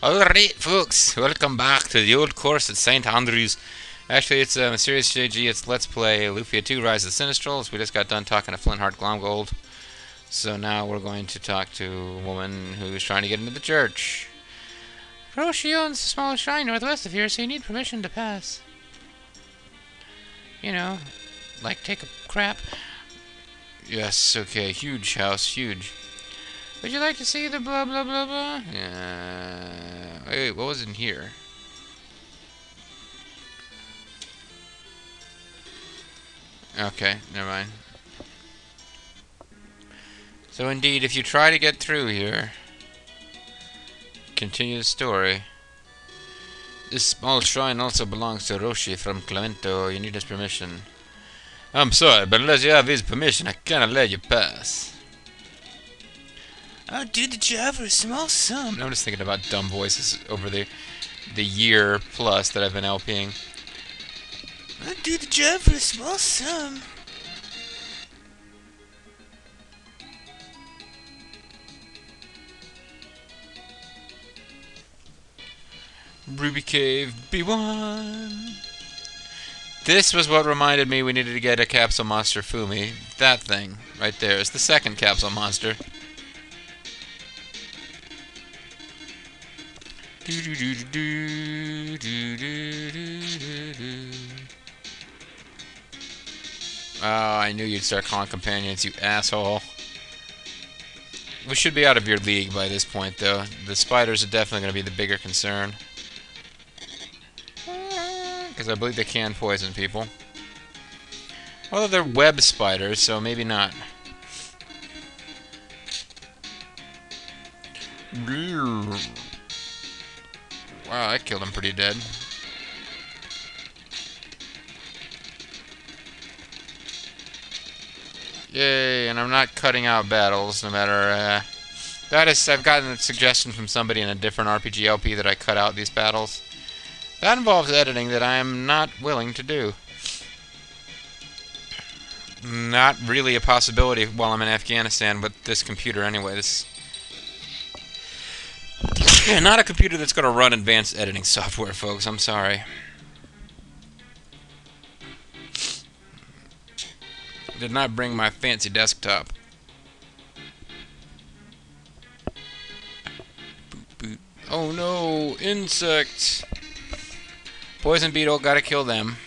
Alright, folks, welcome back to the old course at St. Andrews. Actually, it's Mysterious JG. It's Let's Play Lufia 2 Rise of the Sinistrals. We just got done talking to Flintheart Glomgold. So now we're going to talk to a woman who's trying to get into the church. Roshi owns a small shrine northwest of here, so you need permission to pass. You know, like take a crap. Yes, okay, huge house, huge. Would you like to see the blah blah blah blah? Wait, what was in here? Okay, never mind. So indeed, if you try to get through here, continue the story. This small shrine also belongs to Roshi from Clemento. You need his permission. I'm sorry, but unless you have his permission, I cannot let you pass. I'll do the job for a small sum. I'm just thinking about dumb voices over the year plus that I've been LPing. I'll do the job for a small sum. Ruby Cave B1. This was what reminded me we needed to get a capsule monster Fumi. That thing right there is the second capsule monster. Oh, I knew you'd start calling companions, you asshole. We should be out of your league by this point, though. The spiders are definitely going to be the bigger concern. Because I believe they can poison people. Although they're web spiders, so maybe not. Wow, I killed him pretty dead. Yay, and I'm not cutting out battles, no matter, I've gotten a suggestion from somebody in a different RPG LP that I cut out these battles. That involves editing that I am not willing to do. Not really a possibility while I'm in Afghanistan with this computer anyway. Not a computer that's going to run advanced editing software, folks. I'm sorry. Did not bring my fancy desktop. Boot, boot. Oh no, insects. Poison beetle, gotta kill them.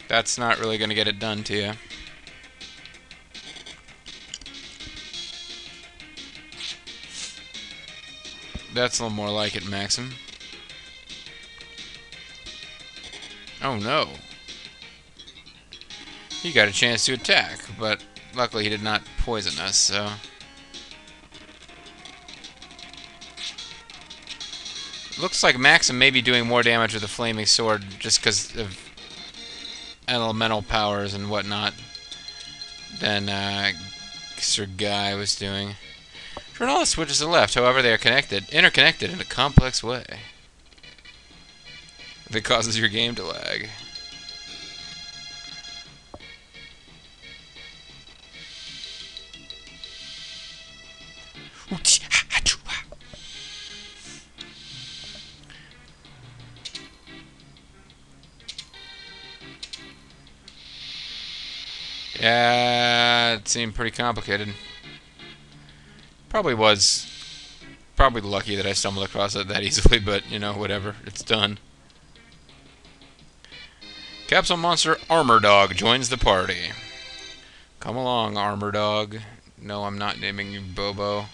That's not really gonna get it done to you. That's a little more like it, Maxim. Oh no. He got a chance to attack, but luckily he did not poison us, so... Looks like Maxim may be doing more damage with the flaming sword just because of elemental powers and whatnot than Sir Guy was doing. Turn all the switches to the left, however they are interconnected in a complex way. That causes your game to lag. Yeah, it seemed pretty complicated. Probably lucky that I stumbled across it that easily, but, you know, whatever. It's done. Capsule Monster Armor Dog joins the party. Come along, Armor Dog. No, I'm not naming you Bobo.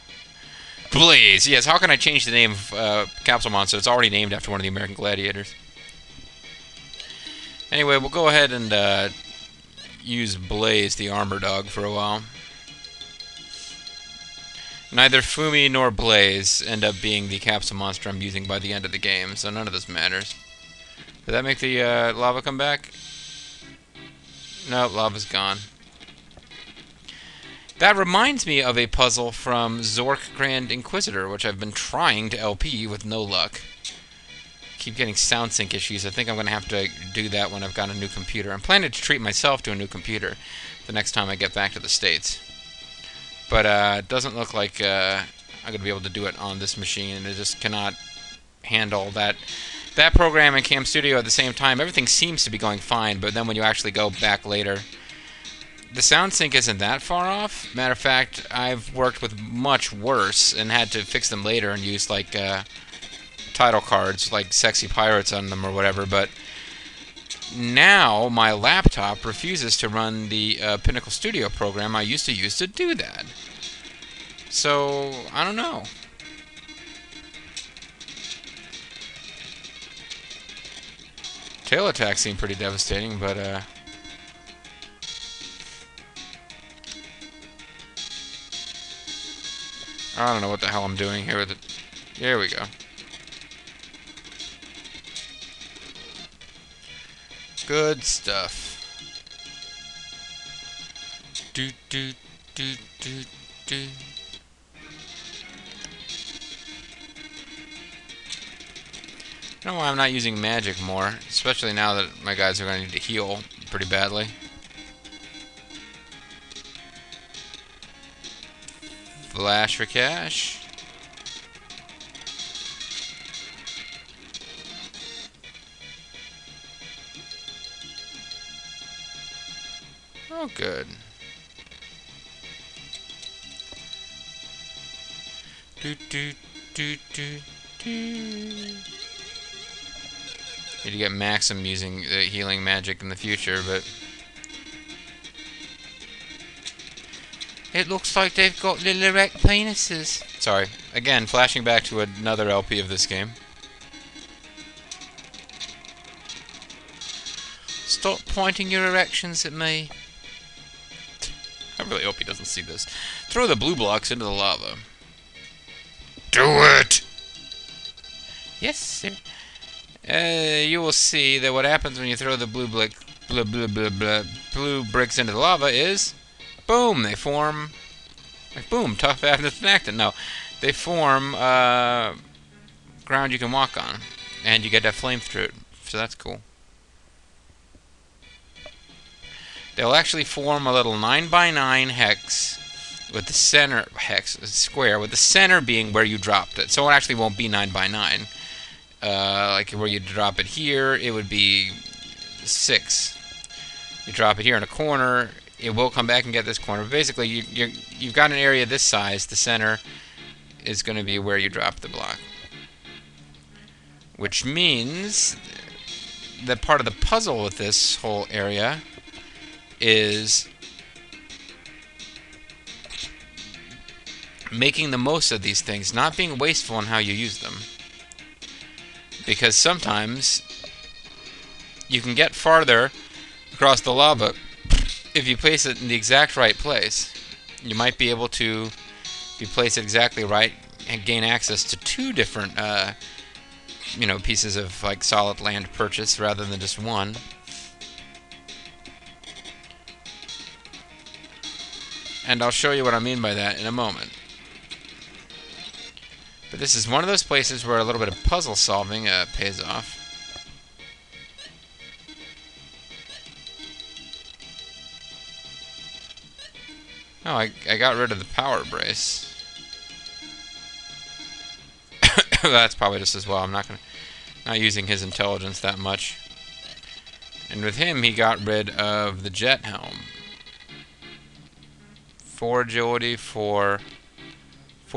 Please, yes, how can I change the name of Capsule Monster? It's already named after one of the American Gladiators. Anyway, we'll go ahead and use Blaze, the Armor Dog, for a while. Neither Fumi nor Blaze end up being the capsule monster I'm using by the end of the game, so none of this matters. Did that make the lava come back? No, lava's gone. That reminds me of a puzzle from Zork Grand Inquisitor, which I've been trying to LP with no luck. Keep getting sound sync issues. I think I'm going to have to do that when I've got a new computer. I'm planning to treat myself to a new computer the next time I get back to the States. But it doesn't look like I'm gonna be able to do it on this machine, and it just cannot handle that program and Cam Studio at the same time. Everything seems to be going fine, but then when you actually go back later, the sound sync isn't that far off. Matter of fact, I've worked with much worse and had to fix them later and use like title cards, like Sexy Pirates on them or whatever. But now my laptop refuses to run the Pinnacle Studio program I used to use to do that. So I don't know. Tail attack seemed pretty devastating, but I don't know what the hell I'm doing here with it. There we go. Good stuff. Do do do do do. I don't know why I'm not using magic more, especially now that my guys are going to need to heal pretty badly. Flash for cash. Oh, good. Do do do do do. Need to get Maxim using the healing magic in the future, but it looks like they've got little erect penises. Sorry, again, flashing back to another LP of this game. Stop pointing your erections at me. I really hope he doesn't see this. Throw the blue blocks into the lava. Do it! Yes, sir. You will see that what happens when you throw the blue bricks into the lava is, boom, they form, like boom, tough actin. No, they form ground you can walk on, and you get that flame through it, so that's cool. They'll actually form a little 9x9 hex with the center square, with the center being where you dropped it. So it actually won't be 9x9. Like where you drop it here, it would be 6. You drop it here in a corner, it will come back and get this corner. But basically, you've got an area this size. The center is going to be where you drop the block, which means that part of the puzzle with this whole area is making the most of these things, not being wasteful in how you use them. Because sometimes you can get farther across the lava if you place it in the exact right place. You might be able to, if you place it exactly right, and gain access to 2 different pieces of like solid land purchase rather than just one. And I'll show you what I mean by that in a moment. But this is one of those places where a little bit of puzzle solving pays off. Oh, I got rid of the power brace. That's probably just as well. I'm not using his intelligence that much. And with him, he got rid of the jet helm. 4 agility, 4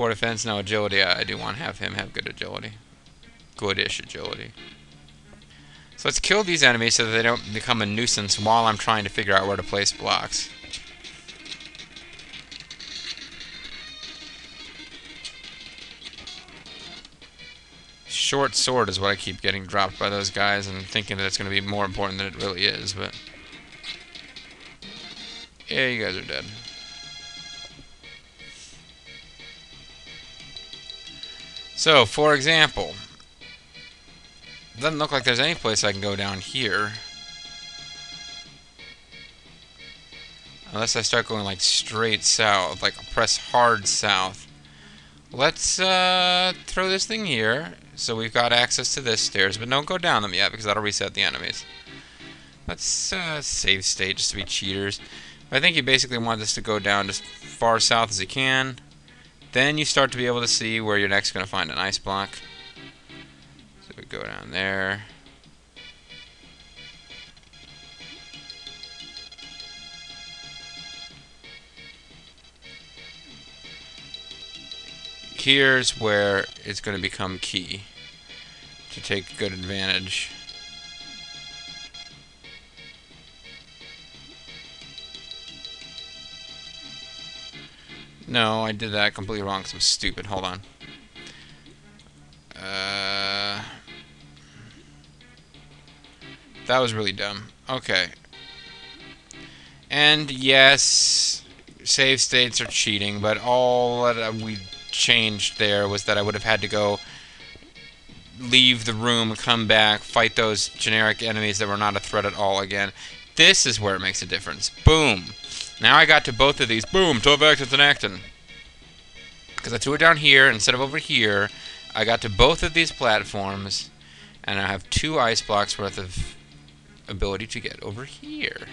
defense, no agility. I do want to have him have good agility. Goodish agility. So let's kill these enemies so that they don't become a nuisance while I'm trying to figure out where to place blocks. Short sword is what I keep getting dropped by those guys and thinking that it's going to be more important than it really is, but yeah, you guys are dead. So, for example, it doesn't look like there's any place I can go down here. Unless I start going like straight south, like press hard south. Let's throw this thing here, so we've got access to this stairs, but don't go down them yet because that'll reset the enemies. Let's save state just to be cheaters. I think you basically want this to go down as far south as you can. Then you start to be able to see where you're next going to find an ice block. So we go down there. Here's where it's going to become key to take good advantage. No, I did that completely wrong because I'm stupid. Hold on. That was really dumb. Okay. And yes, save states are cheating, but all that we changed there was that I would have had to go leave the room, come back, fight those generic enemies that were not a threat at all again. This is where it makes a difference. Boom. Now I got to both of these. Boom. 12 actions and acting. Because I threw it down here instead of over here. I got to both of these platforms. And I have 2 ice blocks worth of ability to get over here.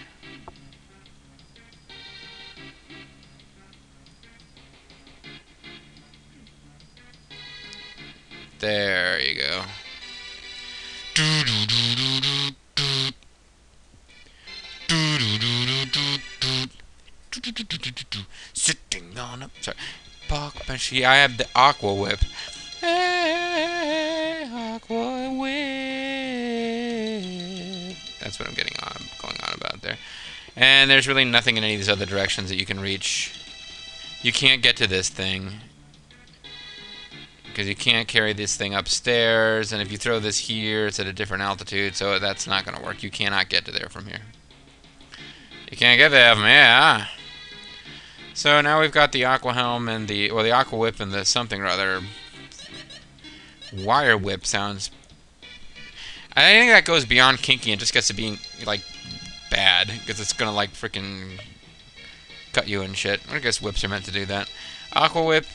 There you go. Sitting on a park bench. Yeah, I have the aqua whip. Hey, aqua whip. That's what I'm going on about there. And there's really nothing in any of these other directions that you can reach. You can't get to this thing because you can't carry this thing upstairs, and if you throw this here, it's at a different altitude, so that's not going to work. You cannot get to there from here. You can't get there from here. So now we've got the aqua helm and the aqua whip and the something or other. Wire whip sounds. I think that goes beyond kinky and just gets to being like bad because it's gonna like freaking cut you and shit. I guess whips are meant to do that. Aqua whip,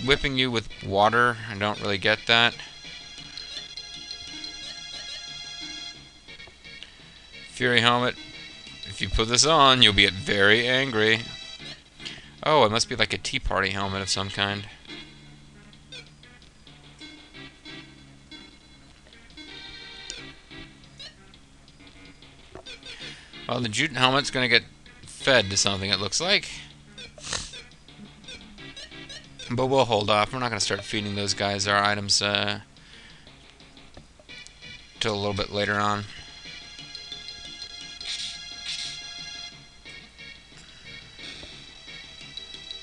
whipping you with water. I don't really get that. Fury helmet. If you put this on, you'll be very angry. Oh, it must be like a tea party helmet of some kind. Well, the jute helmet's gonna get fed to something, it looks like. But we'll hold off. We're not gonna start feeding those guys our items till a little bit later on.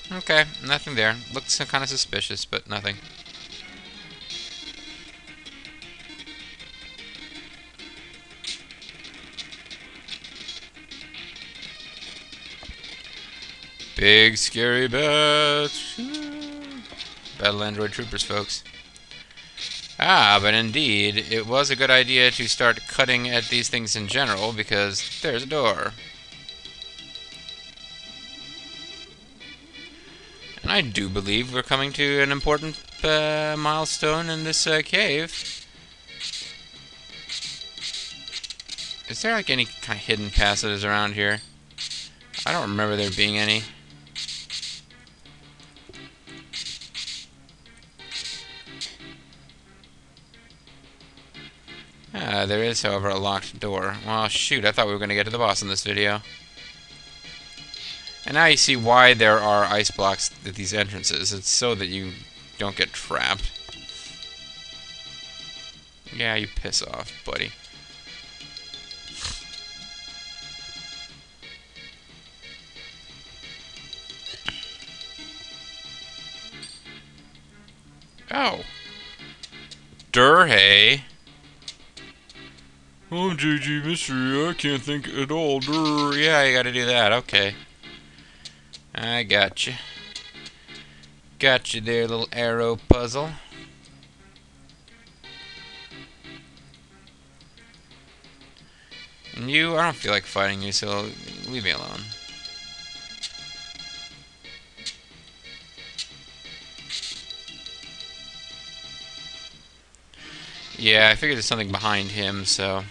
Okay, nothing there. Looks kind of suspicious, but nothing. Big scary bats. Battle android troopers, folks. Ah, but indeed, it was a good idea to start cutting at these things in general, because there's a door. And I do believe we're coming to an important milestone in this cave. Is there like any kind of hidden passages around here? I don't remember there being any. There is, however, a locked door. Well, shoot, I thought we were going to get to the boss in this video. And now you see why there are ice blocks at these entrances. It's so that you don't get trapped. Yeah, you piss off, buddy. Oh. Durhay. Oh, GG mystery, I can't think at all. Durr. Yeah, you gotta do that, okay. I gotcha. Gotcha there, little arrow puzzle. And you, I don't feel like fighting you, so leave me alone. Yeah, I figured there's something behind him, so...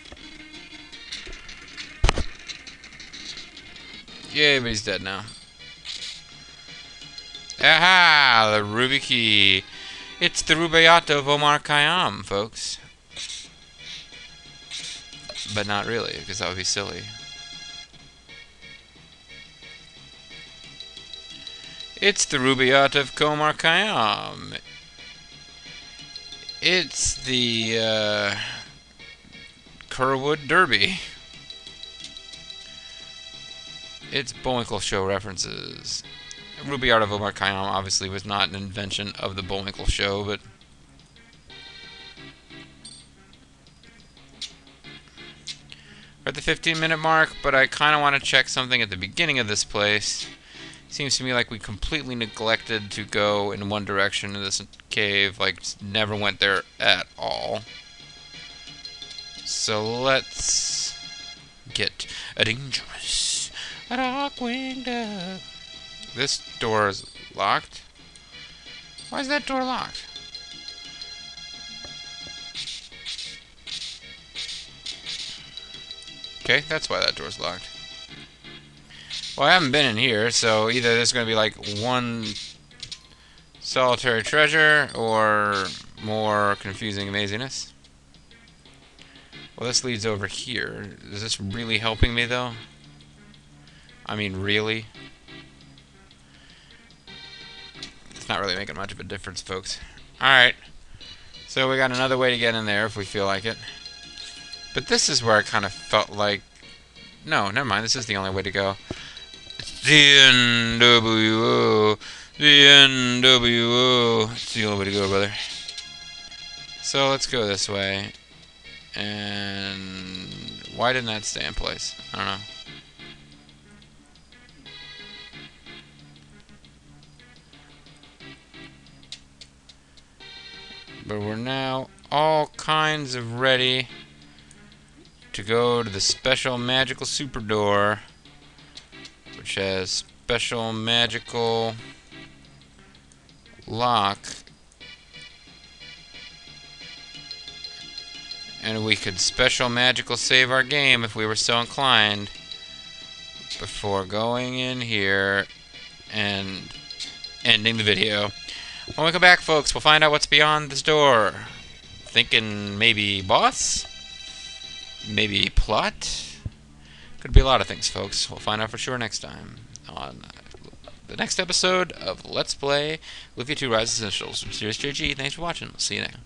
Yeah, but he's dead now. Aha! The Ruby Key. It's the Rubaiyat of Omar Khayyam, folks. But not really, because that would be silly. It's the Rubaiyat of Omar Khayyam. It's the Kerwood Derby. It's Bullwinkle Show references. Rubaiyat of Omar Khayyam obviously was not an invention of the Bullwinkle Show, but we're at the 15-minute mark, but I kind of want to check something at the beginning of this place. Seems to me like we completely neglected to go in one direction in this cave, like never went there at all. So let's get dangerous. A dark-winged dove. This door is locked. Why is that door locked? Okay, that's why that door's locked. Well, I haven't been in here, so either there's going to be like one solitary treasure or more confusing amazingness. Well, this leads over here. Is this really helping me, though? I mean, really? It's not really making much of a difference, folks. Alright. So we got another way to get in there if we feel like it. But this is where I kind of felt like... No, never mind. This is the only way to go. It's the NWO. The NWO. It's the only way to go, brother. So let's go this way. And... why didn't that stay in place? I don't know. But we're now all kinds of ready to go to the special magical super door, which has special magical lock, and we could special magical save our game if we were so inclined before going in here and ending the video. When we come back, folks, we'll find out what's beyond this door. Thinking maybe boss? Maybe plot? Could be a lot of things, folks. We'll find out for sure next time on the next episode of Let's Play Lufia 2 Rise of the Sinistrals. Series JG, thanks for watching. We'll see you next.